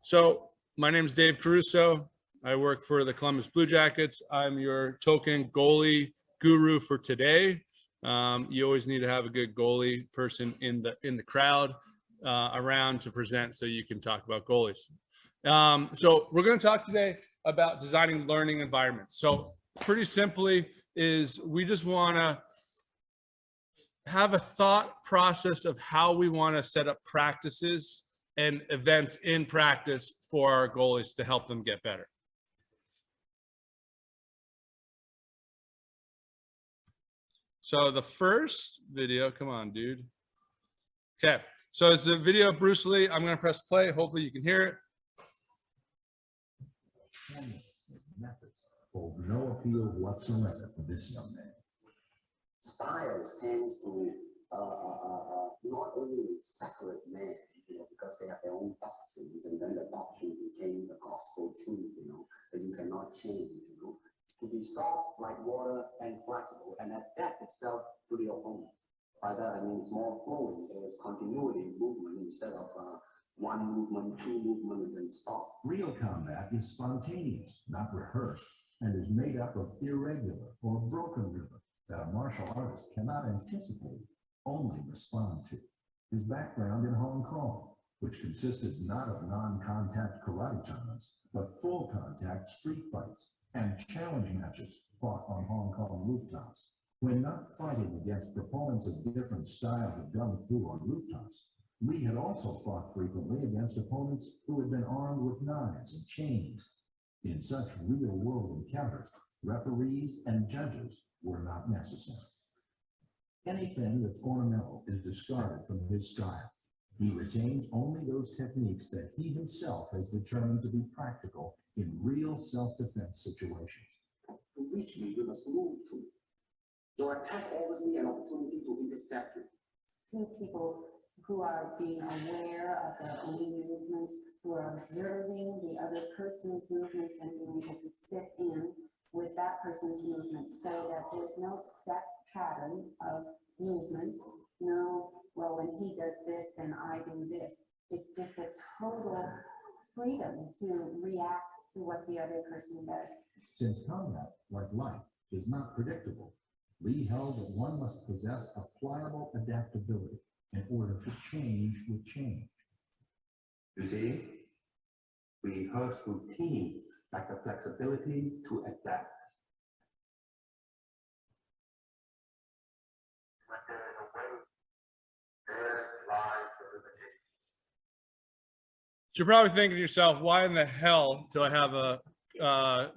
So my name is Dave Caruso. I work for the Columbus Blue Jackets. I'm your token goalie guru for today. You always need to have a good goalie person in the crowd around to present so you can talk about goalies. So we're going to talk today about designing learning environments. So pretty simply is we just want to have a thought process of how we want to set up practices and events in practice for our goalies to help them get better. So the first video, come on, dude. Okay, so it's a video of Bruce Lee. I'm going to press play. Hopefully you can hear it. Methods hold no appeal whatsoever for this young man. Styles tends to not only separate men, because they have their own doctrines, and then the doctrine became the gospel truth, that you cannot change, to be soft like water and flexible and adapt itself to the opponent. By that I mean it's more flowing. There's continuity in movement instead of one movement, two movements, and then stop. Real combat is spontaneous, not rehearsed, and is made up of irregular or broken rhythm that a martial artist cannot anticipate, only respond to. His background in Hong Kong, which consisted not of non-contact karate tournaments, but full contact street fights and challenge matches fought on Hong Kong rooftops. When not fighting against proponents of different styles of gun fu on rooftops, Lee had also fought frequently against opponents who had been armed with knives and chains. In such real-world encounters, referees and judges were not necessary. Anything that's ornamental is discarded from his style. He retains only those techniques that he himself has determined to be practical in real self-defense situations. To reach me, you must move to me. Your attack offers me an opportunity to intercept you. See people who are being aware of their own movements, who are observing the other person's movements and being able to fit in with that person's movements so that there's no set pattern of movements. No, well, when he does this, then I do this. It's just a total freedom to react to what the other person does. Since combat, like life, is not predictable, Lee held that one must possess a pliable adaptability in order to change with change. You see, we rehearse routine like the flexibility to adapt. But there is a way. There lies the limitation. So you're probably thinking to yourself, why in the hell do I have a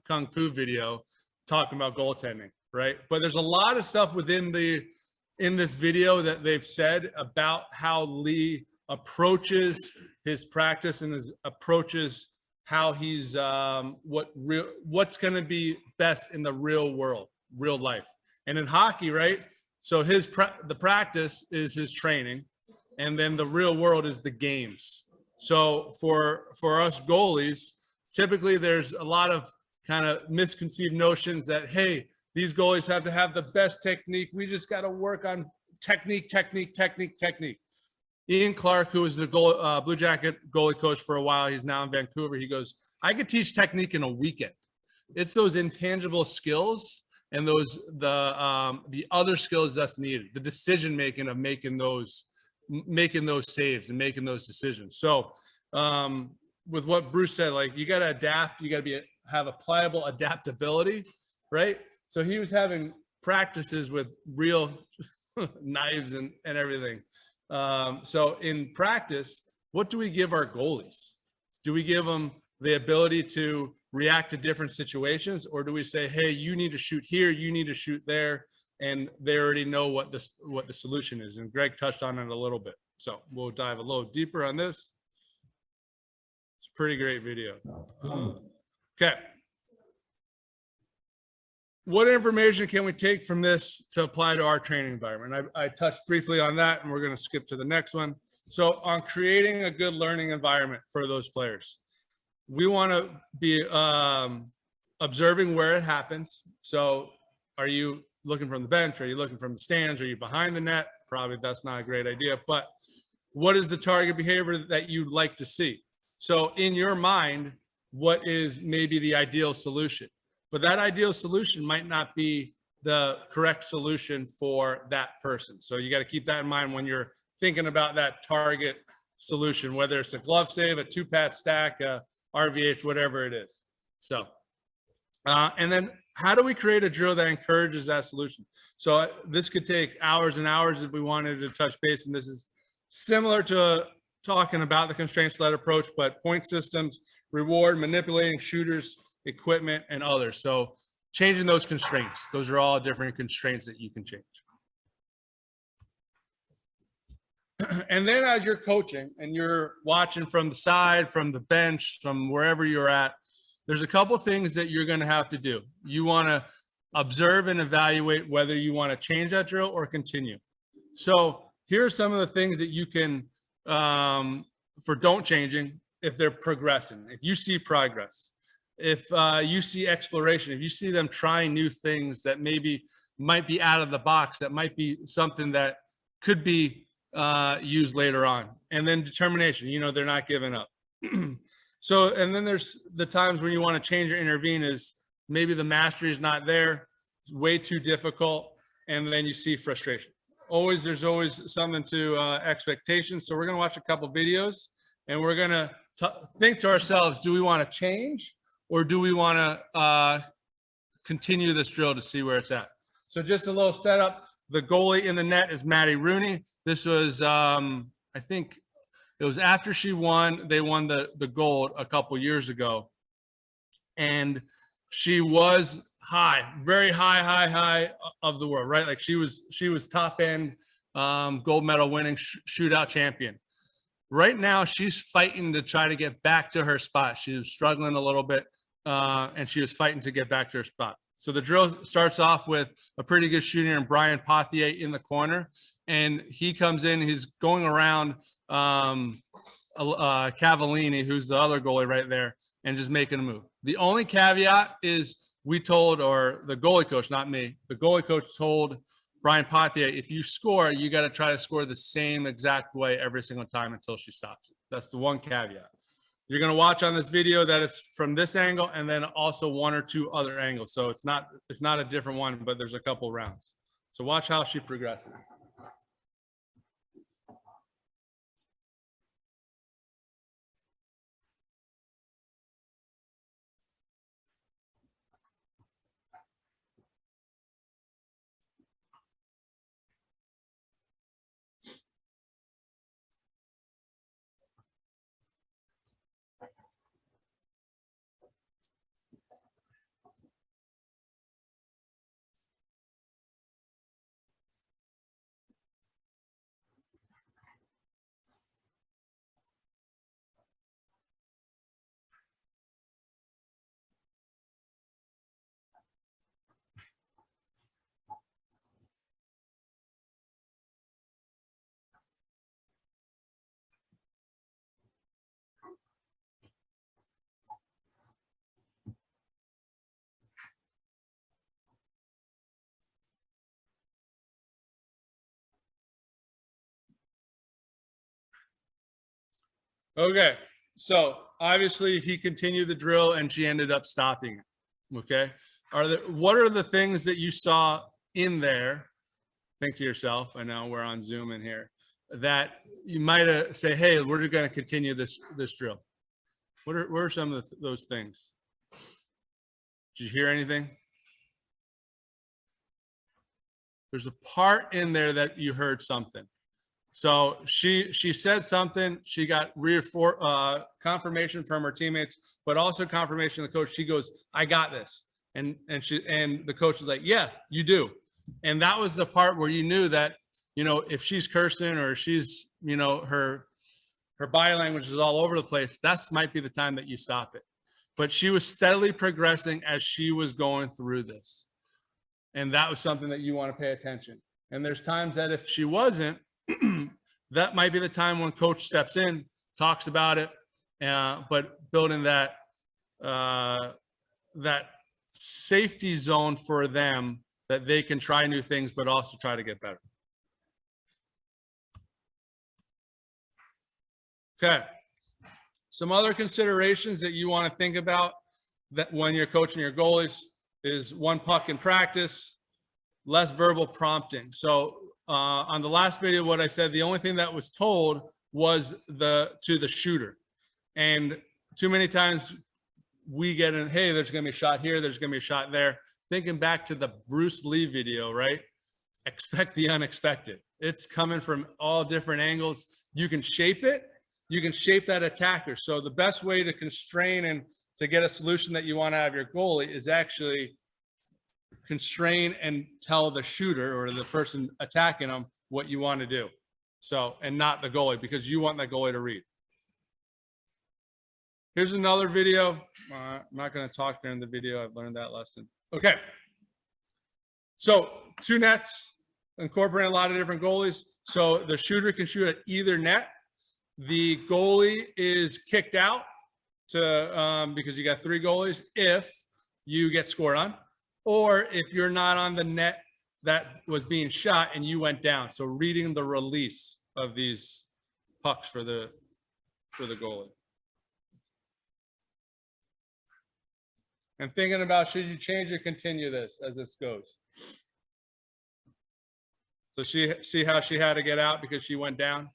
Kung Fu video talking about goaltending, right? But there's a lot of stuff in this video that they've said about how Lee approaches his practice and approaches how he's what's going to be best in the real world, real life. And in hockey, right? So the practice is his training, and then the real world is the games. So for us goalies, typically there's a lot of kind of misconceived notions that, hey, these goalies have to have the best technique. We just got to work on technique. Ian Clark, who was the Blue Jacket goalie coach for a while, he's now in Vancouver. He goes, I could teach technique in a weekend. It's those intangible skills and the other skills that's needed, the decision making of making those saves and making those decisions. So with what Bruce said, like, you got to adapt, you got to have a pliable adaptability, right? So he was having practices with real knives and everything. So in practice, what do we give our goalies? Do we give them the ability to react to different situations, or do we say, hey, you need to shoot here, you need to shoot there, and they already know what the solution is? And Greg touched on it a little bit, so we'll dive a little deeper on this. It's a pretty great video. Okay. What information can we take from this to apply to our training environment? I touched briefly on that, and we're going to skip to the next one. So on creating a good learning environment for those players, we want to be observing where it happens. So are you looking from the bench? Are you looking from the stands? Are you behind the net? Probably that's not a great idea, but what is the target behavior that you'd like to see? So in your mind, what is maybe the ideal solution? But that ideal solution might not be the correct solution for that person. So you got to keep that in mind when you're thinking about that target solution, whether it's a glove save, a 2-pat stack, a RVH, whatever it is. So, and then how do we create a drill that encourages that solution? So this could take hours and hours if we wanted to touch base. And this is similar to talking about the constraints-led approach, but point systems, reward, manipulating shooters, equipment, and others. So changing those constraints. Those are all different constraints that you can change. And then as you're coaching and you're watching from the side, from the bench, from wherever you're at, there's a couple things that you're going to have to do. You want to observe and evaluate whether you want to change that drill or continue. So here are some of the things that you can, for don't changing, if they're progressing, if you see progress, if you see exploration, if you see them trying new things that maybe might be out of the box, that might be something that could be used later on. And then determination, you know, they're not giving up. So, and then there's the times when you want to change or intervene is maybe the mastery is not there, it's way too difficult, and then you see frustration. There's always something to expectations. So we're going to watch a couple videos and we're going to think to ourselves, do we want to change or do we want to continue this drill to see where it's at? So just a little setup. The goalie in the net is Maddie Rooney. This was, I think it was after they won the gold a couple years ago. And she was very high of the world, right? Like she was top end gold medal winning shootout champion. Right now, she's fighting to try to get back to her spot. She was struggling a little bit, and she was fighting to get back to her spot. So the drill starts off with a pretty good shooter in Brian Pothier in the corner, and he comes in. He's going around Cavallini, who's the other goalie right there, and just making a move. The only caveat is we told, or the goalie coach, not me, the goalie coach told Brian Pothier, if you score, you got to try to score the same exact way every single time until she stops it. That's the one caveat. You're going to watch on this video that it's from this angle and then also one or two other angles. So it's not a different one, but there's a couple rounds. So watch how she progresses. Okay, so obviously he continued the drill and she ended up stopping it. Okay, what are the things that you saw in there? Think to yourself, I know we're on Zoom in here, that you might say, hey, we're going to continue this drill. What are some of those things? Did you hear anything? There's a part in there that you heard something. So she said something, she got confirmation from her teammates, but also confirmation of the coach. She goes, I got this. And the coach was like, yeah, you do. And that was the part where you knew that, you know, if she's cursing or she's, you know, her body language is all over the place, that might be the time that you stop it. But she was steadily progressing as she was going through this. And that was something that you want to pay attention. And there's times that if she wasn't, that might be the time when coach steps in, talks about it, but building that safety zone for them that they can try new things, but also try to get better. Okay, Some other considerations that you want to think about that when you're coaching your goalies is one puck in practice, less verbal prompting. So on the last video, what I said, the only thing that was told was to the shooter. And too many times we get in, hey, there's going to be a shot here, there's going to be a shot there. Thinking back to the Bruce Lee video, right? Expect the unexpected. It's coming from all different angles. You can shape it. You can shape that attacker. So the best way to constrain and to get a solution that you want out of your goalie is actually constrain and tell the shooter or the person attacking them what you want to do. So, and not the goalie, because you want that goalie to read. Here's another video. I'm not going to talk during the video. I've learned that lesson. Okay. So 2 nets, incorporate a lot of different goalies. So the shooter can shoot at either net. The goalie is kicked out to because you got 3 goalies if you get scored on, or if you're not on the net that was being shot and you went down. So reading the release of these pucks for the goalie. And thinking about, should you change or continue this as this goes? So see how she had to get out because she went down?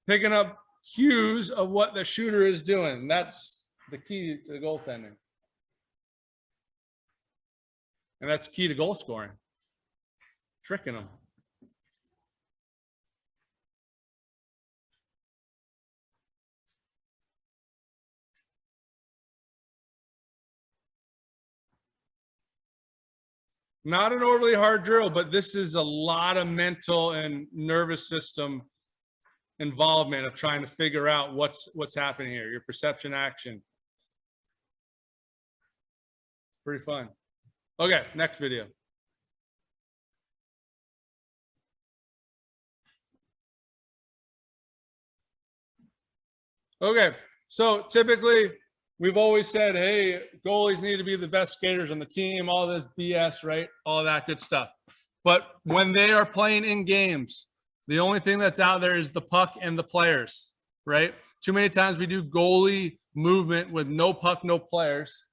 Picking up cues of what the shooter is doing. That's the key to goaltending. And that's key to goal scoring. Tricking them. Not an overly hard drill, but this is a lot of mental and nervous system involvement of trying to figure out what's happening here. Your perception action. Pretty fun. Okay, next video. Okay, so typically we've always said, hey, goalies need to be the best skaters on the team, all this BS, right? All that good stuff. But when they are playing in games, the only thing that's out there is the puck and the players, right? Too many times we do goalie movement with no puck, no players.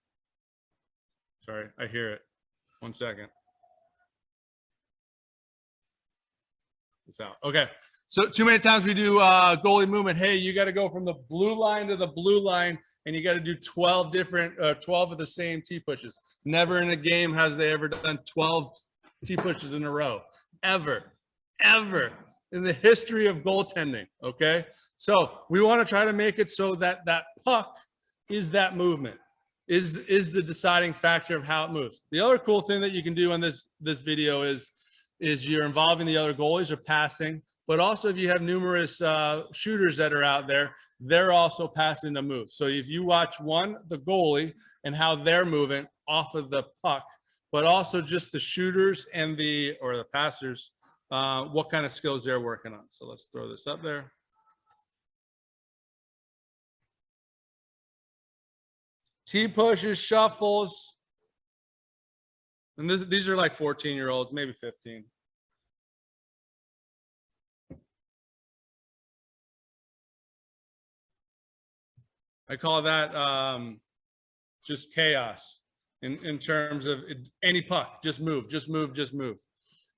Sorry, I hear it. 1 second. It's out. Okay. So too many times we do goalie movement. Hey, you got to go from the blue line to the blue line, and you got to do 12 of the same T pushes. Never in a game has they ever done 12 T pushes in a row, ever in the history of goaltending. Okay, so we want to try to make it so that that puck is that movement, is the deciding factor of how it moves. The other cool thing that you can do on this video is you're involving the other goalies or passing. But also if you have numerous shooters that are out there, they're also passing the move. So if you watch the goalie and how they're moving off of the puck, but also just the shooters and the passers, what kind of skills they're working on. So let's throw this up there. T pushes, shuffles. And these are like 14-year-olds, maybe 15. I call that just chaos in terms of any puck, just move.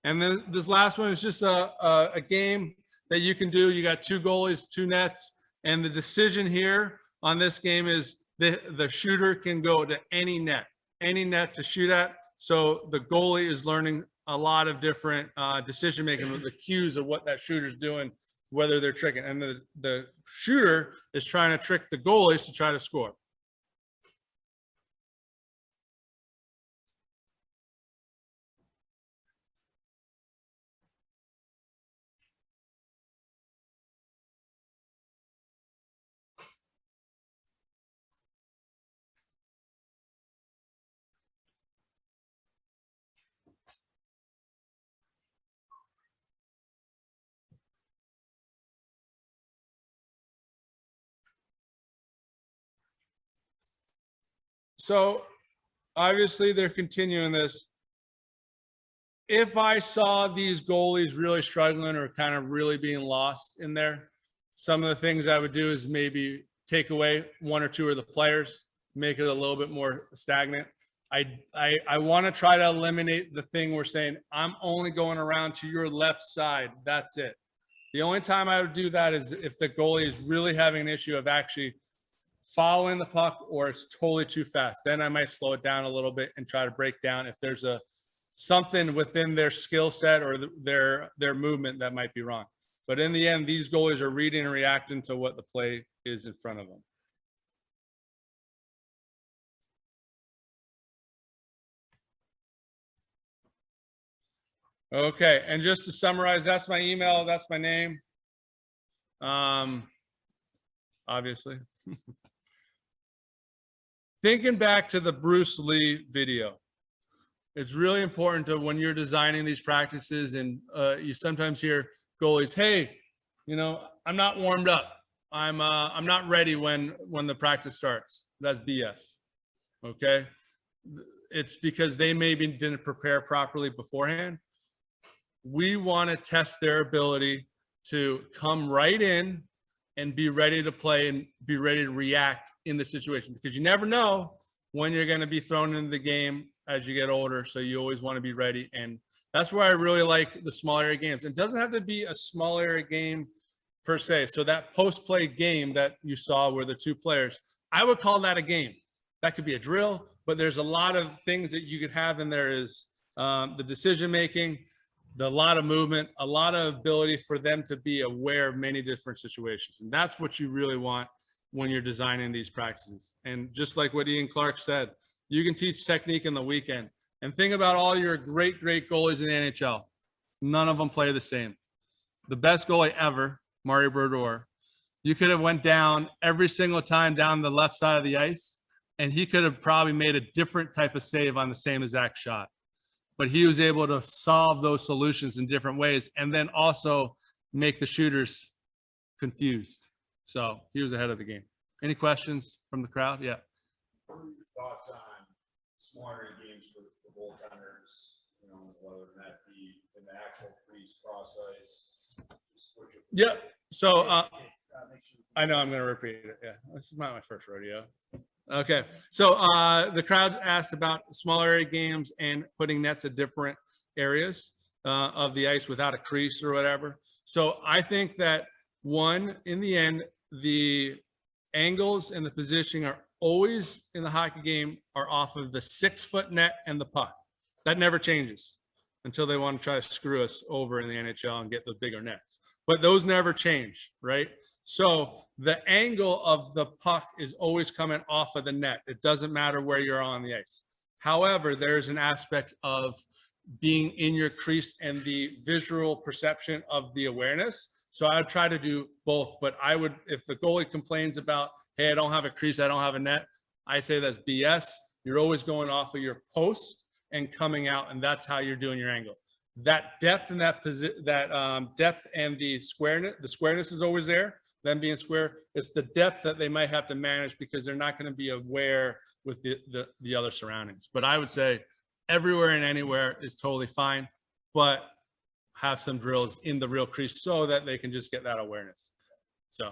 And then this last one is just a game that you can do. You got 2 goalies, 2 nets, and the decision here on this game is the shooter can go to any net to shoot at. So the goalie is learning a lot of different decision making with the cues of what that shooter's doing, whether they're tricking, and the shooter is trying to trick the goalies to try to score. So obviously they're continuing this. If I saw these goalies really struggling or kind of really being lost in there, Some of the things I would do is maybe take away one or two of the players, make it a little bit more stagnant. I want to try to eliminate the thing we're saying, I'm only going around to your left side. That's it. The only time I would do that is if the goalie is really having an issue of actually following the puck or it's totally too fast. Then I might slow it down a little bit and try to break down if there's something within their skill set or their movement that might be wrong. But in the end, these goalies are reading and reacting to what the play is in front of them. Okay, and just to summarize, that's my email, that's my name. Obviously. Thinking back to the Bruce Lee video, it's really important to when you're designing these practices and you sometimes hear goalies, hey, you know, I'm not warmed up. I'm not ready when the practice starts. That's BS. Okay. It's because they maybe didn't prepare properly beforehand. We want to test their ability to come right in and be ready to play and be ready to react in the situation, because you never know when you're going to be thrown into the game as you get older. So you always want to be ready. And that's where I really like the small area games. It doesn't have to be a small area game per se. So that post-play game that you saw where the two players, I would call that a game. That could be a drill, but there's a lot of things that you could have in there is the decision-making, a lot of movement, a lot of ability for them to be aware of many different situations. And that's what you really want when you're designing these practices. And just like what Ian Clark said, you can teach technique in the weekend. And think about all your great goalies in the NHL. None of them play the same. The best goalie ever, Mario Brodeur, you could have went down every single time down the left side of the ice, and he could have probably made a different type of save on the same exact shot. But he was able to solve those solutions in different ways and then also make the shooters confused. So he was ahead of the game. Any questions from the crowd? Yeah. What are your thoughts on smaller games for goaltenders? You know, whether that be in the actual crease, cross ice, just switch it. Yeah. So I know I'm going to repeat it. Yeah. This is not my first rodeo. Okay. So the crowd asked about small area games and putting nets at different areas of the ice without a crease or whatever. So I think that one, in the end, the angles and the positioning are always in the hockey game are off of the 6-foot net and the puck. That never changes until they want to try to screw us over in the NHL and get the bigger nets. But those never change, right? So the angle of the puck is always coming off of the net. It doesn't matter where you're on the ice. However, there's an aspect of being in your crease and the visual perception of the awareness. So I would try to do both, but I would, if the goalie complains about, hey, I don't have a crease, I don't have a net, I say that's BS. You're always going off of your post and coming out, and that's how you're doing your angle. That depth and that depth and the squareness is always there. Them being square, it's the depth that they might have to manage because they're not going to be aware with the other surroundings. But I would say everywhere and anywhere is totally fine, but have some drills in the real crease so that they can just get that awareness. So